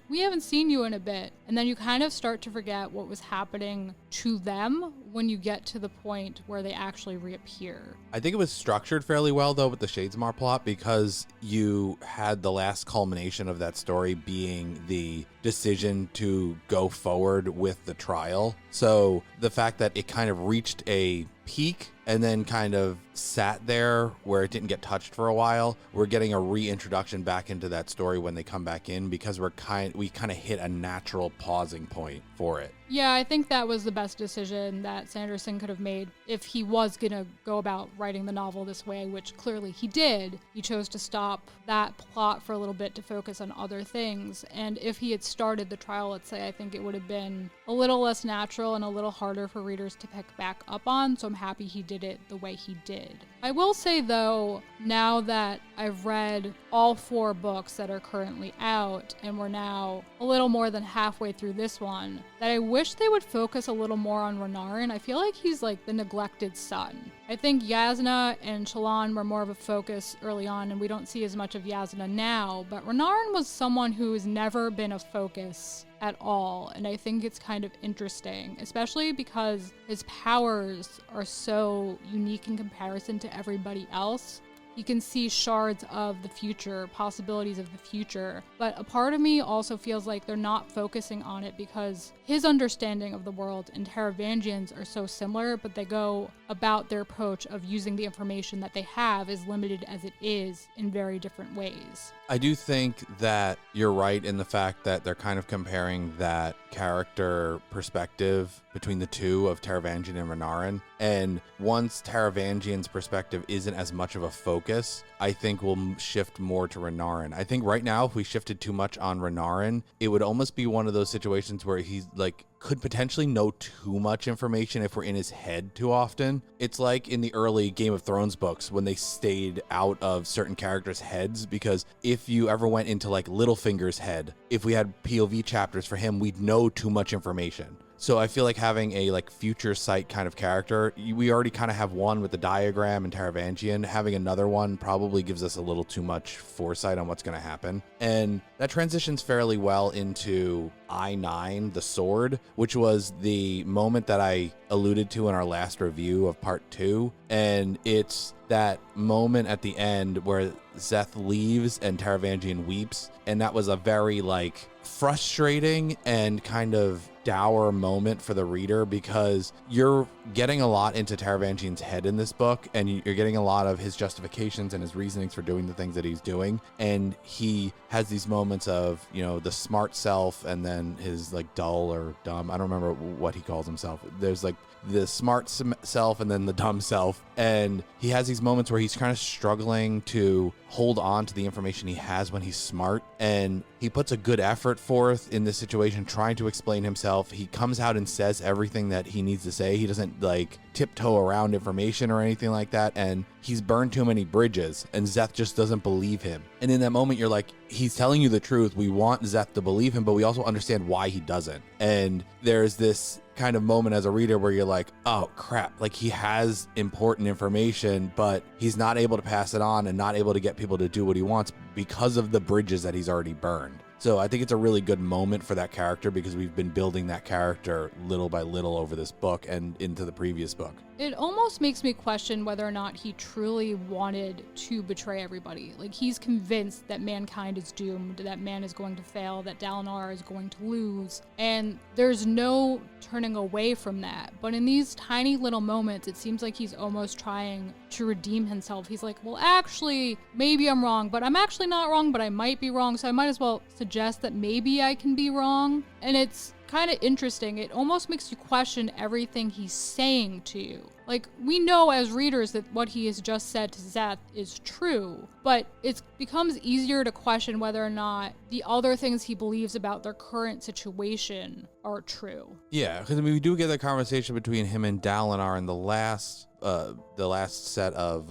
we haven't seen you in a bit. And then you kind of start to forget what was happening to them when you get to the point where they actually reappear. I think it was structured fairly well, though, with the Shadesmar plot because you had the last culmination of that story being the decision to go forward with the trial. So the fact that it kind of reached a peak and then kind of sat there where it didn't get touched for a while, we're getting a reintroduction back into that story when they come back in because we kind of hit a natural pausing point for it. Yeah, I think that was the best decision that Sanderson could have made if he was going to go about writing the novel this way, which clearly he did. He chose to stop that plot for a little bit to focus on other things. And if he had started the trial, let's say, I think it would have been a little less natural and a little harder for readers to pick back up on. So I'm happy he did it the way he did. I will say, though, now that I've read all 4 books that are currently out, and we're now a little more than halfway through this one, that I wish they would focus a little more on Renarin. I feel like he's like the neglected son. I think Yasna and Shallan were more of a focus early on, and we don't see as much of Yasna now, but Renarin was someone who has never been a focus at all, and I think it's kind of interesting, especially because his powers are so unique in comparison to everybody else. You can see shards of the future, possibilities of the future, but a part of me also feels like they're not focusing on it because his understanding of the world and Taravangian's are so similar, but they go about their approach of using the information that they have, as limited as it is, in very different ways. I do think that you're right in the fact that they're kind of comparing that character perspective between the two of Taravangian and Renarin. And once Taravangian's perspective isn't as much of a focus, I think we'll shift more to Renarin. I think right now, if we shifted too much on Renarin, it would almost be one of those situations where he's like, could potentially know too much information if we're in his head too often. It's like in the early Game of Thrones books when they stayed out of certain characters' heads, because if you ever went into like Littlefinger's head, if we had POV chapters for him, we'd know too much information. So I feel like having a like future sight kind of character, we already kind of have one with the diagram and Taravangian. Having another one probably gives us a little too much foresight on what's going to happen. And that transitions fairly well into I-9, the sword, which was the moment that I alluded to in our last review of part 2. And it's that moment at the end where Szeth leaves and Taravangian weeps. And that was a very like frustrating and kind of dour moment for the reader, because you're getting a lot into Taravangian's head in this book, and you're getting a lot of his justifications and his reasonings for doing the things that he's doing. And he has these moments of, you know, the smart self and then his like dull or dumb, I don't remember what he calls himself. There's like the smart self and then the dumb self. And he has these moments where he's kind of struggling to hold on to the information he has when he's smart. And he puts a good effort forth in this situation, trying to explain himself. He comes out and says everything that he needs to say. He doesn't like tiptoe around information or anything like that. And he's burned too many bridges, and Zeth just doesn't believe him. And in that moment, you're like, he's telling you the truth. We want Zeth to believe him, but we also understand why he doesn't. And there's this kind of moment as a reader where you're like, oh crap, like he has important information, but he's not able to pass it on and not able to get people to do what he wants because of the bridges that he's already burned. So I think it's a really good moment for that character because we've been building that character little by little over this book and into the previous book. It almost makes me question whether or not he truly wanted to betray everybody. Like, he's convinced that mankind is doomed, that man is going to fail, that Dalinar is going to lose, and there's no turning away from that. But in these tiny little moments, it seems like he's almost trying to redeem himself. He's like, well, actually, maybe I'm wrong, but I'm actually not wrong, but I might be wrong, so I might as well suggest that maybe I can be wrong. And it's kind of interesting. It almost makes you question everything he's saying to you. Like, we know as readers that what he has just said to Zeth is true, but it becomes easier to question whether or not the other things he believes about their current situation are true. Yeah, because I mean, we do get that conversation between him and Dalinar in the last set of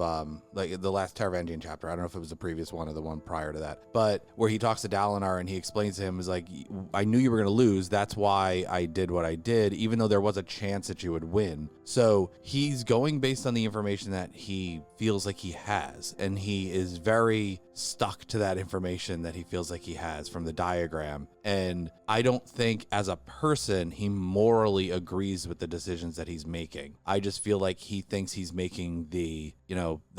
like the last Taravangian chapter. I don't know if it was the previous one or the one prior to that, but where he talks to Dalinar and he explains to him is like, I knew you were going to lose. That's why I did what I did, even though there was a chance that you would win. So he's going based on the information that he feels like he has, and he is very stuck to that information that he feels like he has from the diagram. And I don't think as a person he morally agrees with the decisions that he's making. I just feel like he thinks he's making the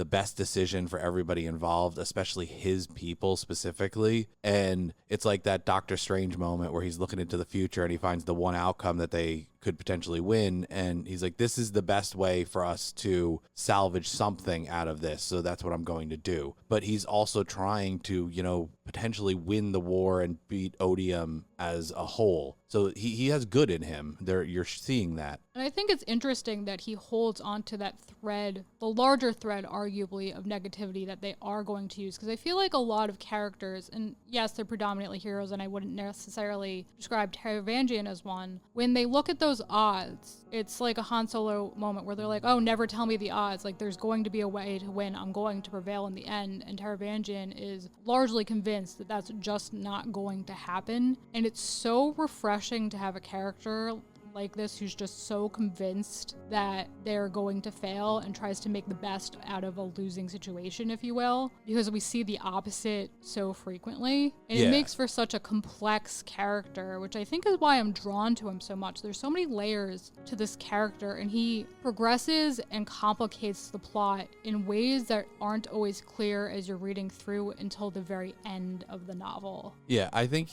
best decision for everybody involved, especially his people specifically. And it's like that Doctor Strange moment where he's looking into the future and he finds the one outcome that they could potentially win, and he's like, this is the best way for us to salvage something out of this, so that's what I'm going to do. But he's also trying to potentially win the war and beat Odium as a whole. So he has good in him. You're seeing that. And I think it's interesting that he holds onto that thread, the larger thread, arguably, of negativity that they are going to use. Because I feel like a lot of characters, and yes, they're predominantly heroes, and I wouldn't necessarily describe Taravangian as one. When they look at those odds, it's like a Han Solo moment where they're like, oh, never tell me the odds. Like, there's going to be a way to win. I'm going to prevail in the end. And Taravangian is largely convinced that that's just not going to happen. And it's so refreshing to have a character like this who's just so convinced that they're going to fail and tries to make the best out of a losing situation, if you will, because we see the opposite so frequently. And It makes for such a complex character, which I think is why I'm drawn to him so much. There's so many layers to this character, and he progresses and complicates the plot in ways that aren't always clear as you're reading through until the very end of the novel. Yeah, I think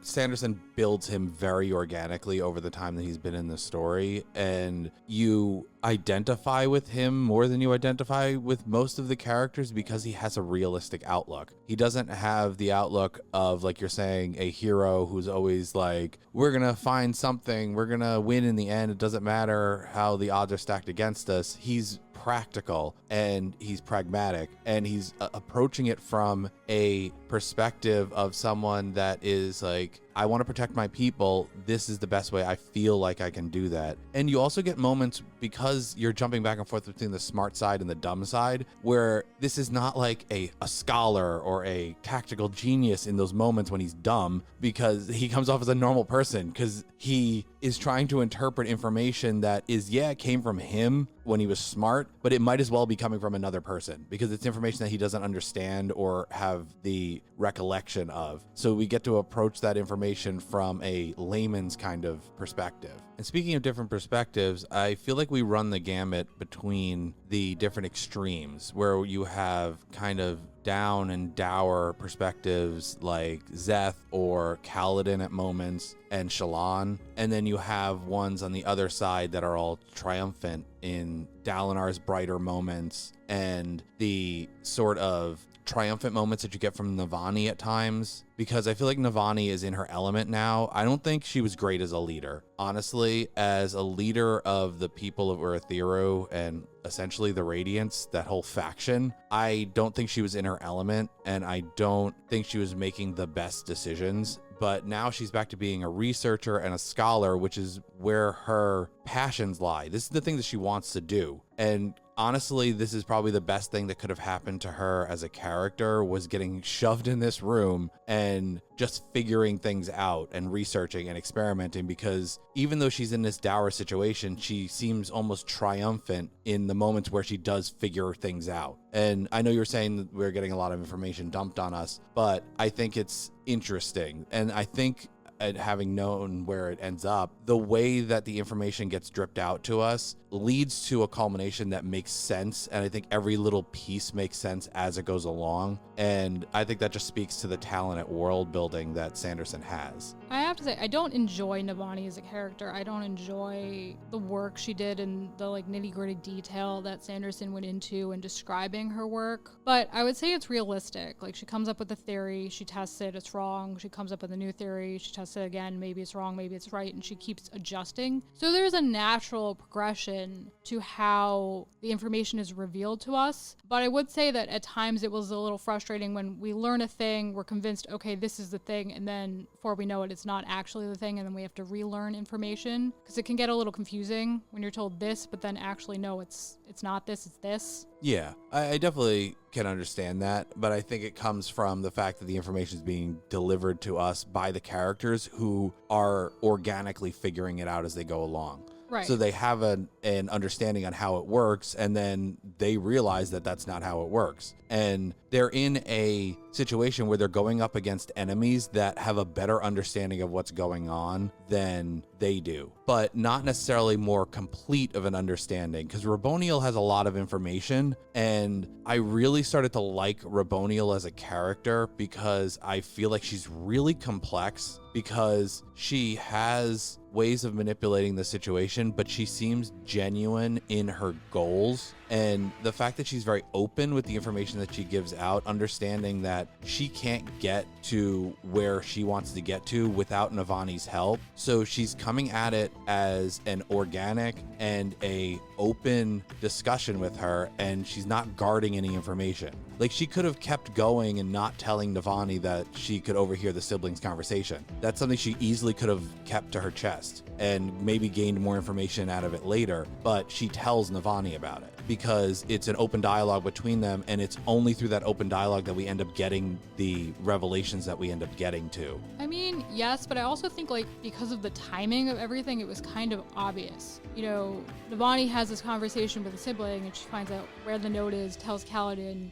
Sanderson builds him very organically over the time that he's been in the story, and you identify with him more than you identify with most of the characters because he has a realistic outlook. He doesn't have the outlook of, like you're saying, a hero who's always like, we're gonna find something, we're gonna win in the end, it doesn't matter how the odds are stacked against us. He's practical and he's pragmatic, and he's approaching it from a perspective of someone that is like, I want to protect my people. This is the best way I feel like I can do that. And you also get moments, because you're jumping back and forth between the smart side and the dumb side, where this is not like a scholar or a tactical genius in those moments when he's dumb, because he comes off as a normal person, because he is trying to interpret information that it came from him when he was smart, but it might as well be coming from another person because it's information that he doesn't understand or have the recollection of. So we get to approach that information from a layman's kind of perspective. And speaking of different perspectives, I feel like we run the gamut between the different extremes where you have kind of down and dour perspectives like Zeth or Kaladin at moments and Shallan, and then you have ones on the other side that are all triumphant in Dalinar's brighter moments and the sort of triumphant moments that you get from Navani at times, because I feel like Navani is in her element now. I don't think she was great as a leader. Honestly, as a leader of the people of Urithiru and essentially the Radiants, that whole faction, I don't think she was in her element, and I don't think she was making the best decisions. But now she's back to being a researcher and a scholar, which is where her passions lie. This is the thing that she wants to do. And honestly, this is probably the best thing that could have happened to her as a character, was getting shoved in this room and just figuring things out and researching and experimenting, because even though she's in this dour situation, she seems almost triumphant in the moments where she does figure things out. And I know you're saying that we're getting a lot of information dumped on us, but I think it's interesting. And I think, and having known where it ends up, the way that the information gets dripped out to us leads to a culmination that makes sense. And I think every little piece makes sense as it goes along. And I think that just speaks to the talent at world building that Sanderson has. I have to say, I don't enjoy Navani as a character. I don't enjoy the work she did and the like nitty-gritty detail that Sanderson went into in describing her work. But I would say it's realistic. Like, she comes up with a theory, she tests it, it's wrong. She comes up with a new theory, she tests it again, maybe it's wrong, maybe it's right, and she keeps adjusting. So there's a natural progression to how the information is revealed to us. But I would say that at times it was a little frustrating when we learn a thing, we're convinced, okay, this is the thing, and then before we know it, it's not actually the thing, and then we have to relearn information, because it can get a little confusing when you're told this, but then actually no, it's not this, it's this. Yeah, I definitely can understand that, but I think it comes from the fact that the information is being delivered to us by the characters who are organically figuring it out as they go along. Right. So they have an understanding on how it works, and then they realize that that's not how it works. And they're in a situation where they're going up against enemies that have a better understanding of what's going on than they do, but not necessarily more complete of an understanding, because Raboniel has a lot of information, and I really started to like Raboniel as a character because I feel like she's really complex, because she has ways of manipulating the situation, but she seems genuine in her goals. And the fact that she's very open with the information that she gives out, understanding that she can't get to where she wants to get to without Navani's help. So she's coming at it as an organic and a open discussion with her, and she's not guarding any information. Like, she could have kept going and not telling Navani that she could overhear the siblings' conversation. That's something she easily could have kept to her chest and maybe gained more information out of it later, but she tells Navani about it because it's an open dialogue between them, and it's only through that open dialogue that we end up getting the revelations that we end up getting to. I mean, yes, but I also think, like, because of the timing of everything, it was kind of obvious. You know, Navani has this conversation with a sibling, and she finds out where the node is, tells Kaladin,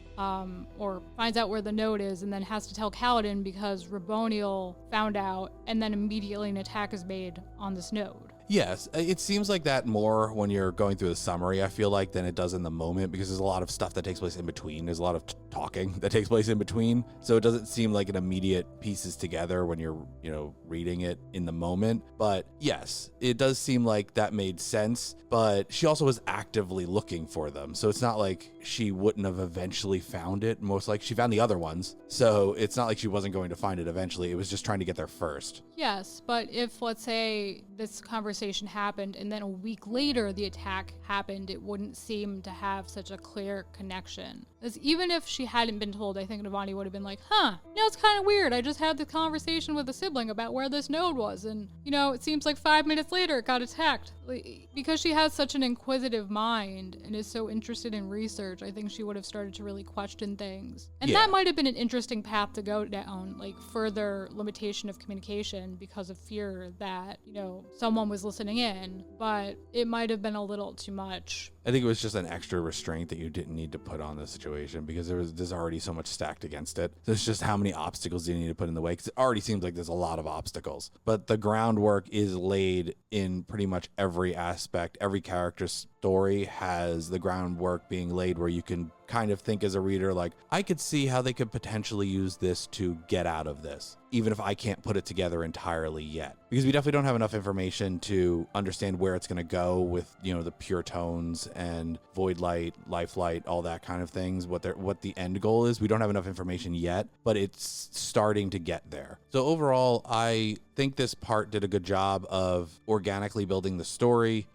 or finds out where the node is, and then has to tell Kaladin because Raboniel found out, and then immediately an attack is made on this node. Yes, it seems like that more when you're going through the summary, I feel like, than it does in the moment, because there's a lot of stuff that takes place in between. There's a lot of talking that takes place in between. So it doesn't seem like an immediate pieces together when you're, reading it in the moment. But yes, it does seem like that made sense. But she also was actively looking for them. So it's not like she wouldn't have eventually found it. Most likely she found the other ones. So it's not like she wasn't going to find it eventually. It was just trying to get there first. Yes, but if, let's say, this conversation happened and then a week later the attack happened, it wouldn't seem to have such a clear connection. Because even if she hadn't been told, I think Navani would have been like, it's kind of weird. I just had the conversation with a sibling about where this node was, and, it seems like 5 minutes later it got attacked. Because she has such an inquisitive mind and is so interested in research, I think she would have started to really question things. And that might have been an interesting path to go down, like further limitation of communication because of fear that, someone was listening in, but it might have been a little too much. I think it was just an extra restraint that you didn't need to put on the situation because there's already so much stacked against it. There's just how many obstacles do you need to put in the way, because it already seems like there's a lot of obstacles. But the groundwork is laid in pretty much every aspect. Every character's story has the groundwork being laid where you can kind of think as a reader, like, I could see how they could potentially use this to get out of this, even if I can't put it together entirely yet. Because we definitely don't have enough information to understand where it's going to go with, the pure tones and void light, life light, all that kind of things, what the end goal is. We don't have enough information yet, but it's starting to get there. So overall, I think this part did a good job of organically building the story,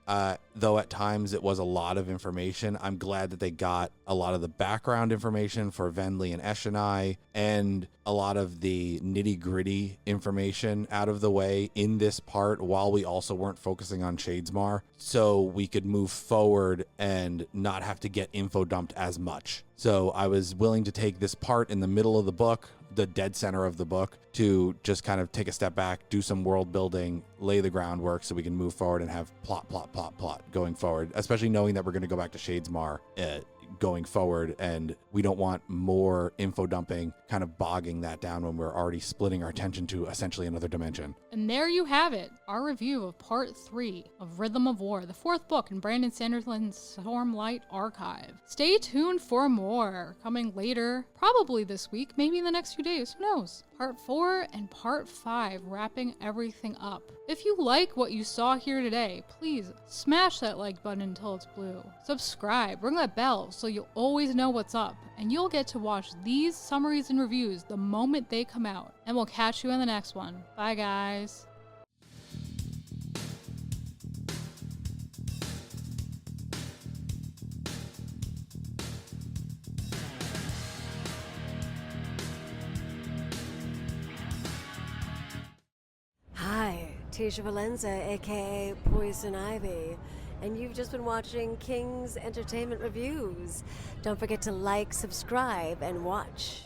though at times it was a lot of information. I'm glad that they got a lot of the background information for Venli and Eshonai and a lot of the nitty-gritty information out of the way in this part, while we also weren't focusing on Shadesmar, so we could move forward and not have to get info dumped as much. So I was willing to take this part in the middle of the book, the dead center of the book, to just kind of take a step back, do some world building, lay the groundwork so we can move forward and have plot going forward, especially knowing that we're going to go back to Shadesmar going forward, and we don't want more info dumping kind of bogging that down when we're already splitting our attention to essentially another dimension. And there you have it, our review of Part 3 of Rhythm of War, the 4th book in Brandon Sanderson's Stormlight Archive. Stay tuned for more, coming later, probably this week, maybe in the next few days, who knows. Part 4 and Part 5 wrapping everything up. If you like what you saw here today, please smash that like button until it's blue. Subscribe, ring that bell so you'll always know what's up, and you'll get to watch these summaries and reviews the moment they come out. And we'll catch you in the next one. Bye guys. Hi, Tisha Valenza, aka Poison Ivy, and you've just been watching King's Entertainment Reviews. Don't forget to like, subscribe, and watch.